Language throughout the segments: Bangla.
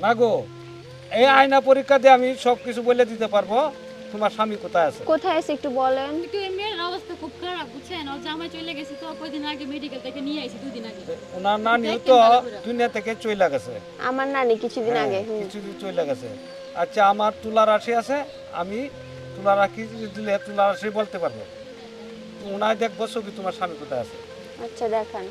না গো, এই আয়না পরীক্ষা দিয়ে আমি সবকিছু বলে দিতে পারবো তোমার স্বামী কোথায় আছে। কোথায় আছে একটু বলেন। কিন্তু এই মেয়ের অবস্থা খুব খারাপ বুঝছেন, ওর জামাই চলে গেছে তো কয়দিন আগে মেডিকেল থেকে নিয়ে আইছি, 2 দিন আগে। ওনার নানিও তো দুনিয়া থেকে চলে গেছে, আমার নানি কিছুদিন আগে। কিছুদিন চলে গেছে। আচ্ছা, আমার তুলা রাশি আছে, আমি তুলা রাশি দিলে তুলা রাশি বলতে পারবো। ওনায় দেখবো ছবি তোমার স্বামী কোথায় আছে। আচ্ছা দেখান।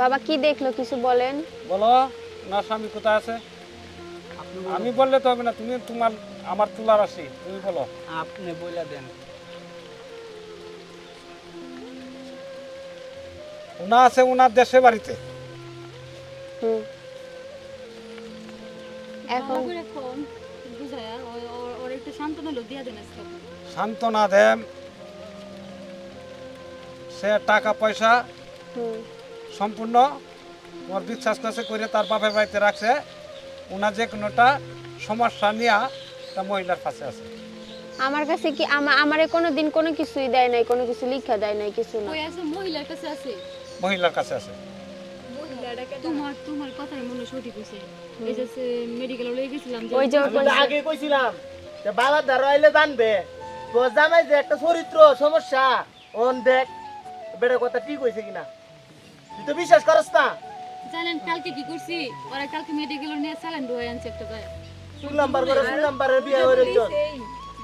বাবা কি দেখলো কিছু বলেন। বলো, ওনার স্বামী কোথায় আছে। আমি বললে তো হবে না, তুমি তোমার আমার তুলা রাশি তুমি বলো। আপনি বলে দেন। ওনা আছে ওনার দেশে বাড়িতে। হুম এখন ভালো করে ফোন বুঝায়া ওর একটু সান্ত্বনা দিয়া দেন আজকে। সান্ত্বনা দেন, সে টাকা পয়সা হুম সম্পূর্ণ তোমার বিশ্বাস করছে করে তার বাপের বাড়িতে রাখছে। ওনার যে কোনোটা সমস্যা নিয়ে তা মহিলার কাছে আছে। আমার কাছে কি আমারে কোনো দিন কোনো কিছুই দেয় নাই, কোনো কিছু লিখা দেয় নাই, কিছু না। কই আছে? মহিলার কাছে আছে। মহিলার কাছে আছে। তোমার কথাই মনে সঠিক হইছে। এই যে মেডিকেলে লয়ে গেছিলাম যে ওই যে আমি তো আগে কইছিলাম যে বাবা দ্বারা আইলে জানবে তো জামাই যে একটা চরিত্র সমস্যা ওন দেখ বেটা কথা ঠিক হইছে কিনা তুই তো বিশ্বাস করস না। জানেন কালকে কি করছি? ওরা কালকে মেডিকেলে নিয়ে চালান ডুয়াই আনছে একটা গায়ে। শুন নাম্বার করে শুন নাম্বারের বিয়ে হইরে চল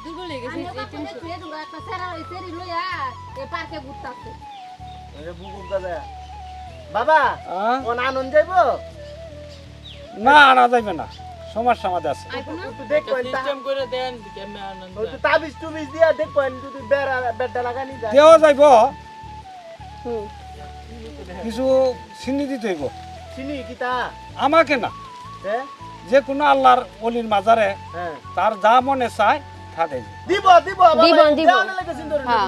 দুর্বল হয়ে গেছে এই টেনশন। আরে বুকুম দাদা বাবা আহ? ওন আনন্দ যাইবো না, আনা যাইবে না, সমস্যা আমাদের আছে। তুই দেখ কোন সিস্টেম করে দেন কেমনে আনন্দ। তুই তাবিজ টুবিজ দিয়া দেখ কোন যদি বেড়া বেডা লাগানি যায় দেওয়া যাইব, হুম কিছু চিনি দিতে হইব। চিনি কিতা আমাকে না, হ্যাঁ যে কোনো আল্লাহর অলির মাজারে হ্যাঁ তার যা মনে চায় তা দেবে। দিব দিব দিব, দিব। দেওয়ালে লাগে সুন্দর হ্যাঁ।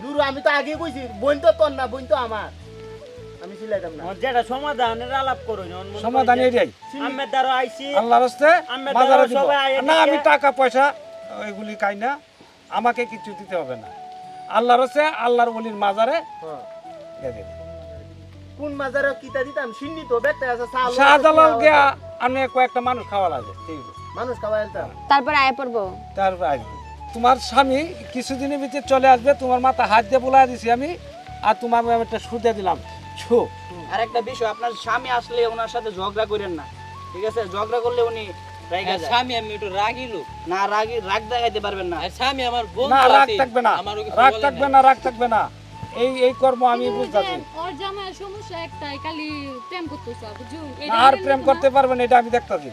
নুরু আমি তো আগে কইছি বোন তো তোর না বোন তো আমার আমি সিলাইতাম না যেটা সমাধানের আলাপ করুন সমাধান এটাই, আমের দ্বারা আইছি আল্লাহর হস্তে আমরা মাজারে তো দিব। সবাই আগে না, আমি থেকে- টাকা পয়সা এগুলি খাই না, আমাকে কিছু দিতে হবে না। আল্লাহর হস্তে আল্লাহর অলির মাজারে হ্যাঁ দিয়ে দেবে। কোন মাজারে কিতা দিতাম সিন্নি তো বেটা আছে চাল শাহজালাল গিয়া আমি কয়েকটা মানুষ খাওয়া লাগে, ঠিক আছে। মানুষ খাওয়াই আনতাম তারপর আয় পড়বো। তারপর আসবে তোমার স্বামী, কিছুদিনের ভিতরে চলে আসবে। তোমার মাথা হাত দিয়ে বলা দিছি আমি, আর তোমার আমি একটা সুদে দিলাম ছু। আর একটা বিষয়, আপনার স্বামী আসলে ওনার সাথে ঝগড়া করেন না, ঠিক আছে? ঝগড়া করলে উনি রাগা যায়। স্বামী আমি একটু রাগি লোক। না রাগ দেখাইতে পারবেন না। আর স্বামী আমার বন্ধু না, রাগ আছে, থাকবে না, আমারও কিছু রাগ বলে থাকবে নাই। না, রাগ থাকবে না। এই কর্ম আমি বুঝতেছি। ওর জামাইয়ের সমস্যা একটাই, খালি প্রেম করতেছে বুঝছো? আর প্রেম করতে পারবেন এটা আমি দেখতেছি।